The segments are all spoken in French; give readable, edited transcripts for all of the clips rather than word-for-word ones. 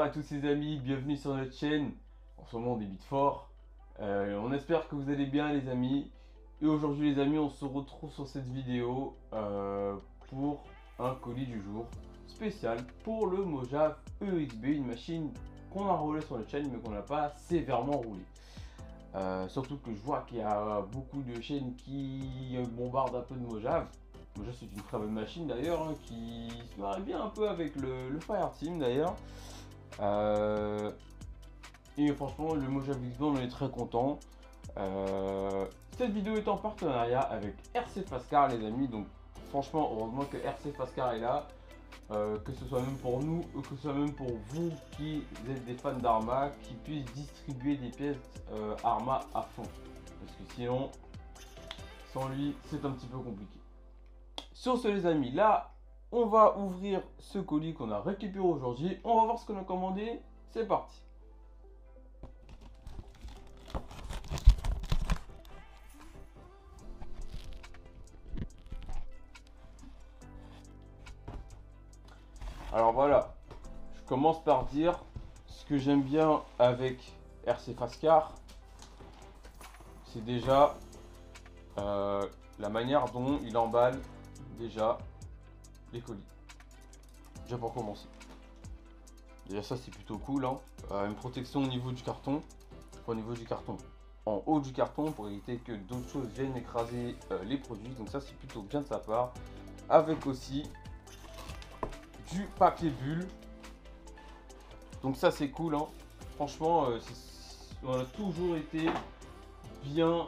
à tous les amis, bienvenue sur notre chaîne. En ce moment on débite fort. On espère que vous allez bien les amis. Et aujourd'hui les amis, on se retrouve sur cette vidéo pour un colis du jour spécial pour le Mojave EXB, une machine qu'on a roulé sur notre chaîne mais qu'on n'a pas sévèrement roulé. Surtout que je vois qu'il y a beaucoup de chaînes qui bombardent un peu de Mojave. Mojave c'est une très bonne machine d'ailleurs, hein, qui se marie bien un peu avec le Fireteam d'ailleurs. Et franchement le Mojave EXB on en est très content. Cette vidéo est en partenariat avec RC Fastcar les amis, donc franchement heureusement que RC Fastcar est là. Que ce soit même pour nous ou que ce soit même pour vous qui êtes des fans d'Arma, qui puissent distribuer des pièces Arma à fond, parce que sinon sans lui c'est un petit peu compliqué. Sur ce les amis, là on va ouvrir ce colis qu'on a récupéré aujourd'hui, on va voir ce qu'on a commandé, c'est parti. Alors voilà, je commence par dire ce que j'aime bien avec RC Fastcar, c'est déjà la manière dont il emballe déjà les colis. Déjà pour commencer. Déjà ça c'est plutôt cool, hein. Une protection au niveau du carton. Au niveau du carton. En haut du carton pour éviter que d'autres choses viennent écraser les produits. Donc ça c'est plutôt bien de sa part. Avec aussi du papier bulle. Donc ça c'est cool, hein. Franchement on a toujours été bien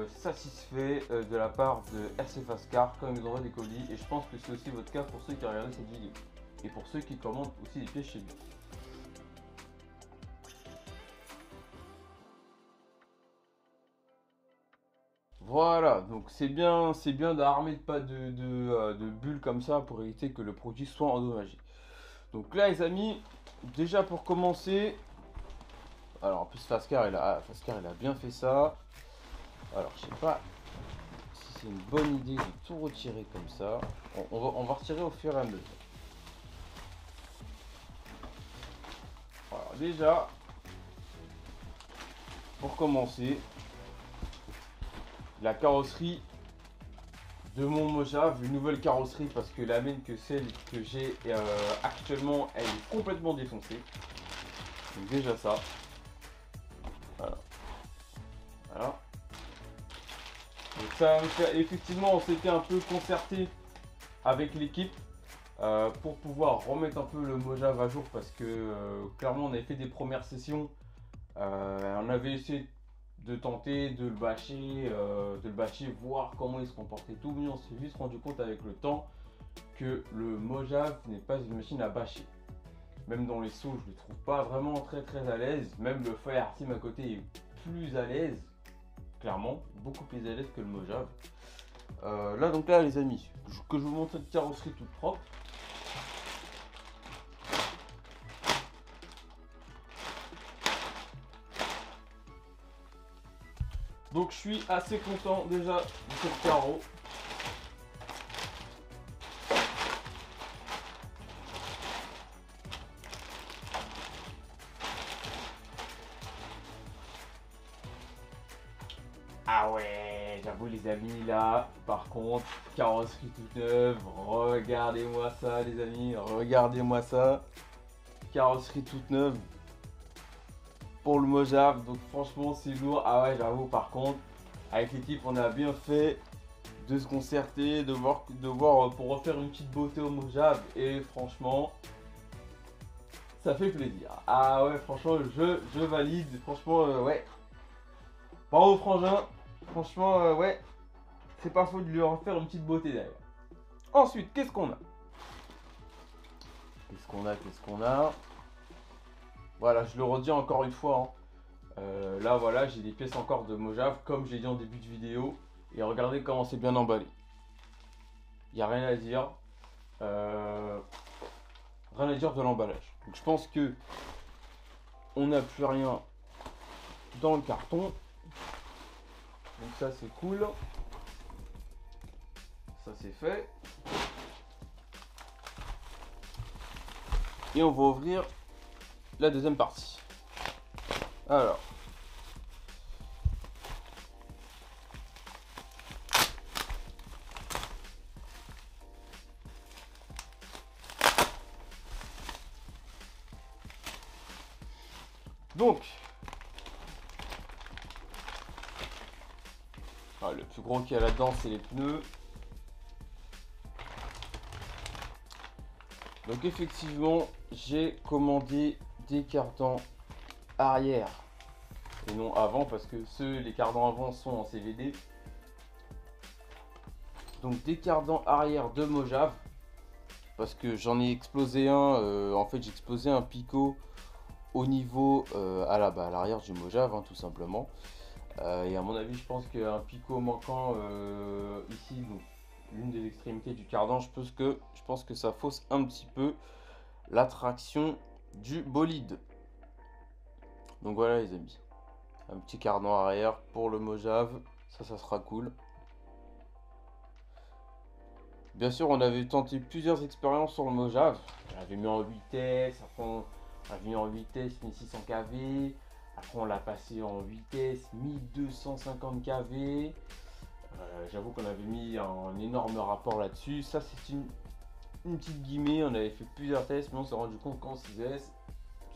satisfait de la part de RC Fastcar quand ils nous envoient des colis, et je pense que c'est aussi votre cas pour ceux qui regardent cette vidéo et pour ceux qui commandent aussi des pièces chez lui. Voilà, donc c'est bien d'armer pas de bulles comme ça pour éviter que le produit soit endommagé. Donc là les amis, déjà pour commencer, alors en plus Fastcar il a bien fait ça. Alors je sais pas si c'est une bonne idée de tout retirer comme ça. On va retirer au fur et à mesure. Alors déjà, pour commencer, la carrosserie de mon Mojave, une nouvelle carrosserie parce que la mienne, que celle que j'ai actuellement, elle est complètement défoncée. Donc déjà ça. Voilà. Voilà. Donc ça, effectivement, on s'était un peu concerté avec l'équipe pour pouvoir remettre un peu le Mojave à jour, parce que clairement on avait fait des premières sessions, on avait essayé de tenter de le bâcher, voir comment il se comportait tout, mais on s'est vite rendu compte avec le temps que le Mojave n'est pas une machine à bâcher. Même dans les sauts je le trouve pas vraiment très à l'aise, même le Fireteam à côté est plus à l'aise, clairement, beaucoup plus à l'aise que le Mojave. Là donc là les amis, que je vous montre cette carrosserie toute propre. Donc je suis assez content déjà de cette carreau. Ah ouais, j'avoue les amis, là par contre, carrosserie toute neuve, regardez-moi ça les amis, regardez-moi ça. Carrosserie toute neuve pour le Mojave, donc franchement c'est lourd. Ah ouais, j'avoue par contre, avec l'équipe on a bien fait de se concerter, de voir pour refaire une petite beauté au Mojave, et franchement ça fait plaisir. Ah ouais, franchement je valide, franchement ouais, bravo frangin, franchement ouais, c'est pas faux de lui refaire une petite beauté derrière. Ensuite, qu'est-ce qu'on a? Qu'est-ce qu'on a? Voilà, je le redis encore une fois, hein. Là voilà, j'ai des pièces encore de Mojave comme j'ai dit en début de vidéo, et regardez comment c'est bien emballé. Il n'y a rien à dire, de l'emballage. Donc je pense que on n'a plus rien dans le carton, donc ça c'est cool, ça c'est fait. Et on va ouvrir la deuxième partie. Alors. Donc, le plus gros qu'il y a là-dedans, c'est les pneus. Donc effectivement, j'ai commandé des cardans arrière et non avant, parce que les cardans avant sont en CVD. Donc des cardans arrière de Mojave, parce que j'en ai explosé un. En fait, j'ai explosé un picot au niveau à l'arrière du Mojave, tout simplement. Et à mon avis, je pense qu'un picot manquant ici, donc l'une des extrémités du cardan, je pense que ça fausse un petit peu la traction du bolide. Donc voilà les amis, un petit cardan arrière pour le Mojave, ça sera cool. Bien sûr, on avait tenté plusieurs expériences sur le Mojave. On l'avait mis en vitesse, après on l'avait mis en vitesse 1600 kV. Après on l'a passé en vitesse 1250 kV. J'avoue qu'on avait mis un énorme rapport là-dessus. Ça c'est une petite guillemets, on avait fait plusieurs tests, mais on s'est rendu compte qu'en 6S,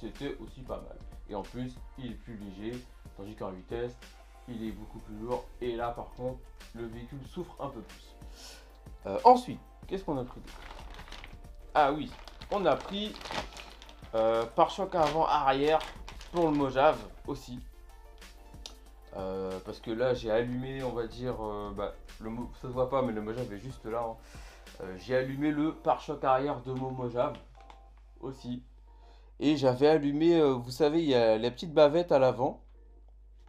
c'était aussi pas mal. Et en plus, il est plus léger, tandis qu'en vitesse, il est beaucoup plus lourd. Et là par contre, le véhicule souffre un peu plus. Ensuite, qu'est-ce qu'on a pris? Ah oui, on a pris pare-choc avant-arrière pour le Mojave aussi. Parce que là j'ai allumé, on va dire, ça se voit pas mais le Mojave est juste là. J'ai allumé le pare-choc arrière de mon Mojave aussi. Et j'avais allumé, vous savez, il y a la petite bavette à l'avant.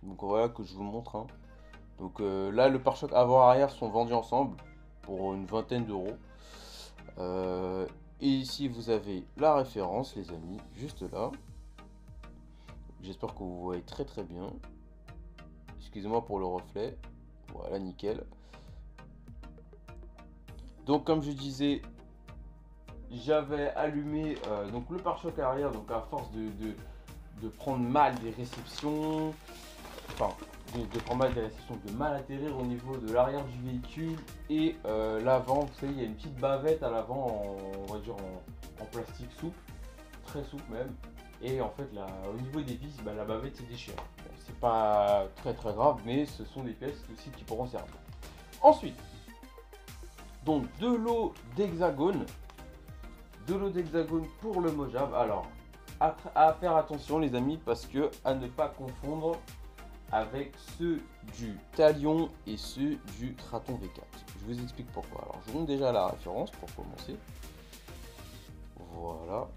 Donc voilà que je vous montre. Donc là le pare-choc avant-arrière sont vendus ensemble pour une vingtaine d'euros. Et ici vous avez la référence les amis, juste là. J'espère que vous voyez très très bien. Excusez-moi pour le reflet. Voilà, nickel. Donc comme je disais, j'avais allumé donc le pare-choc arrière, donc à force de prendre mal des réceptions, enfin de prendre mal des réceptions, de mal atterrir au niveau de l'arrière du véhicule et l'avant. Vous savez, il y a une petite bavette à l'avant, on va dire en plastique souple, très souple même. Et en fait, là, au niveau des vis, la bavette s'est déchirée. Bon, c'est pas très très grave, mais ce sont des pièces aussi qui pourront servir. Ensuite, donc de l'eau d'hexagone. De l'eau d'hexagone pour le Mojave. Alors, à faire attention les amis, parce que à ne pas confondre avec ceux du Talion et ceux du Kraton V4. Je vous explique pourquoi. Alors, je vous montre déjà la référence pour commencer. Voilà.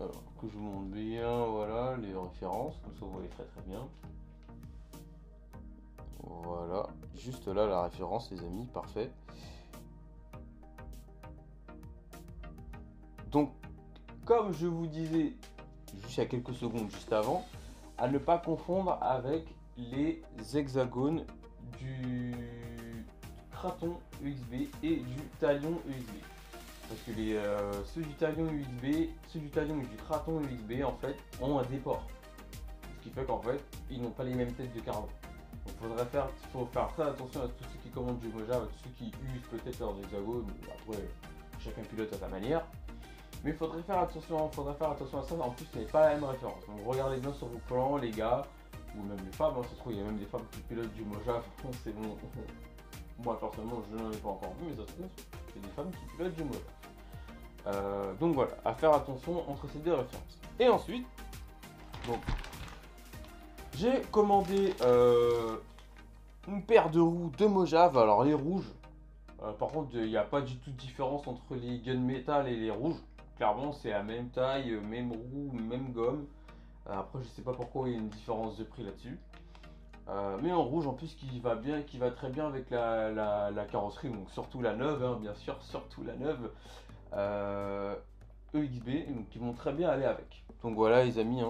Alors, que je vous montre bien, voilà, les références, comme ça vous voyez très très bien. Voilà, juste là la référence les amis, parfait. Donc, comme je vous disais, juste il y a quelques secondes juste avant, à ne pas confondre avec les hexagones du Kraton USB et du Talion USB. Parce que ceux du Talion USB, ceux du Talion et du Kraton USB en fait ont un déport. Ce qui fait qu'en fait, ils n'ont pas les mêmes têtes de cardan. Donc faut faire très attention à tous ceux qui commandent du Mojave, à tous ceux qui usent peut-être leurs hexagones. Après, chacun pilote à sa manière. Mais il faudrait faire attention à ça. En plus, ce n'est pas la même référence. Donc regardez bien sur vos plans, les gars, ou même les femmes. Ça se trouve, il y a même des femmes qui pilotent du Mojave. C'est bon. Moi, personnellement, je n'en ai pas encore vu, mais ça se trouve, c'est des femmes qui pilotent du Mojave. Donc voilà, à faire attention entre ces deux références. Et ensuite, donc, j'ai commandé une paire de roues de Mojave. Alors les rouges, par contre, il n'y a pas du tout de différence entre les gunmetal et les rouges. Clairement, c'est la même taille, même roue, même gomme. Après, je sais pas pourquoi il y a une différence de prix là-dessus. Mais en rouge, en plus, qui va très bien avec la carrosserie. Donc surtout la neuve, bien sûr, surtout la neuve. EXB, donc qui vont très bien aller avec. Donc voilà les amis.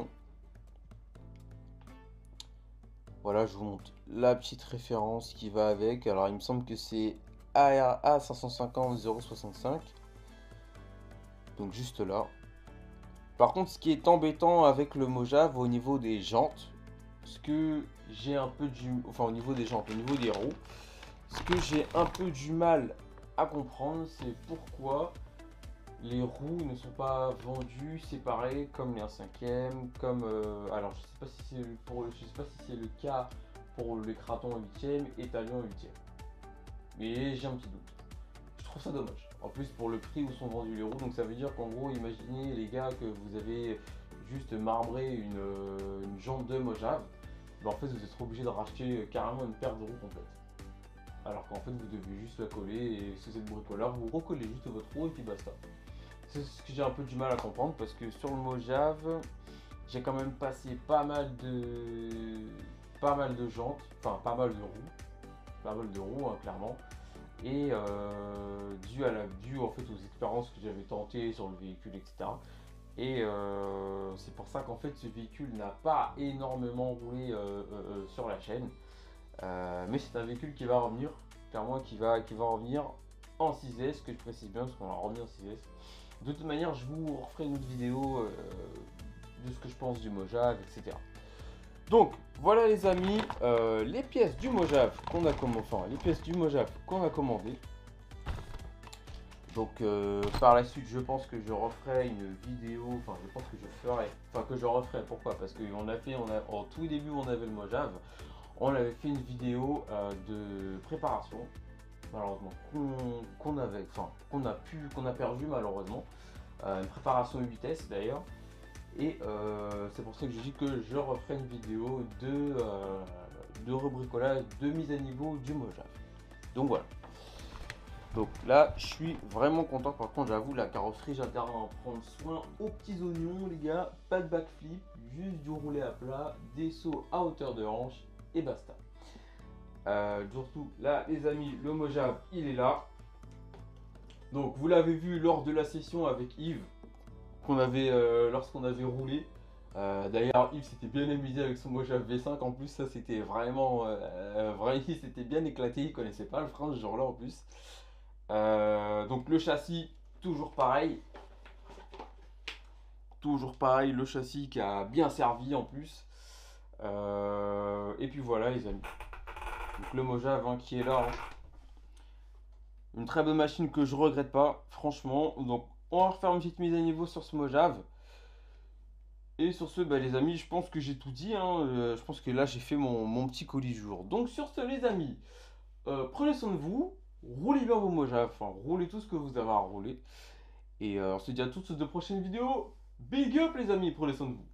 Voilà, je vous montre la petite référence qui va avec. Alors il me semble que c'est ARA 550 065. Donc juste là. Par contre, ce qui est embêtant avec le Mojave au niveau des jantes, ce que j'ai un peu du... Enfin, au niveau des jantes, au niveau des roues, ce que j'ai un peu du mal à comprendre, c'est pourquoi les roues ne sont pas vendues séparées comme les 1/5, comme... alors, je sais pas si c'est je sais pas si c'est le cas pour les Kraton 8e et Talion 8e. Mais j'ai un petit doute. Je trouve ça dommage. En plus, pour le prix où sont vendus les roues, donc ça veut dire qu'en gros, imaginez les gars que vous avez juste marbré une jante de Mojave, ben, en fait, vous êtes obligé de racheter carrément une paire de roues complète. Alors qu'en fait, vous devez juste la coller et si vous êtes bricoleur, vous recollez juste votre roue et puis basta. C'est ce que j'ai un peu du mal à comprendre parce que sur le Mojave, j'ai quand même passé pas mal de jantes, enfin pas mal de roues hein, clairement. Et dû en fait aux expériences que j'avais tentées sur le véhicule, etc. Et c'est pour ça qu'en fait ce véhicule n'a pas énormément roulé sur la chaîne. Mais c'est un véhicule qui va revenir, clairement qui va revenir en 6S, que je précise bien parce qu'on va revenir en 6S. De toute manière, je vous referai une autre vidéo de ce que je pense du Mojave, etc. Donc voilà les amis, les pièces du Mojave qu'on a commandées. Donc par la suite, je pense que je referai une vidéo, enfin je pense que je referai, pourquoi? Parce qu'on a fait, en tout début on avait le Mojave, on avait fait une vidéo de préparation, malheureusement, qu'on a perdu malheureusement, une préparation 8S d'ailleurs. Et c'est pour ça que je dis que je referai une vidéo de rebricolage, de mise à niveau du Mojave. Donc voilà. Donc là, je suis vraiment content. Par contre, j'avoue, la carrosserie, j'intéresse à en prendre soin aux petits oignons, les gars. Pas de backflip, juste du roulé à plat, des sauts à hauteur de hanche et basta. Surtout là, les amis, le Mojave, il est là. Donc, vous l'avez vu lors de la session avec Yves, lorsqu'on avait roulé. D'ailleurs, Yves s'était bien amusé avec son Mojave V5. En plus, ça c'était vraiment, il s'était bien éclaté. Il connaissait pas le frein ce jour-là en plus. Donc le châssis, toujours pareil, le châssis qui a bien servi en plus. Et puis voilà les amis. Donc le Mojave hein, qui est là. Hein. Une très bonne machine que je regrette pas, franchement. Donc on va refaire une petite mise à niveau sur ce Mojave. Et sur ce, bah, les amis, je pense que j'ai tout dit. Hein. Je pense que là, j'ai fait mon petit colis jour. Donc sur ce, les amis, prenez soin de vous. Roulez bien vos Mojave. Enfin, roulez tout ce que vous avez à rouler. Et on se dit à toutes de prochaines vidéos. Big up, les amis, prenez soin de vous.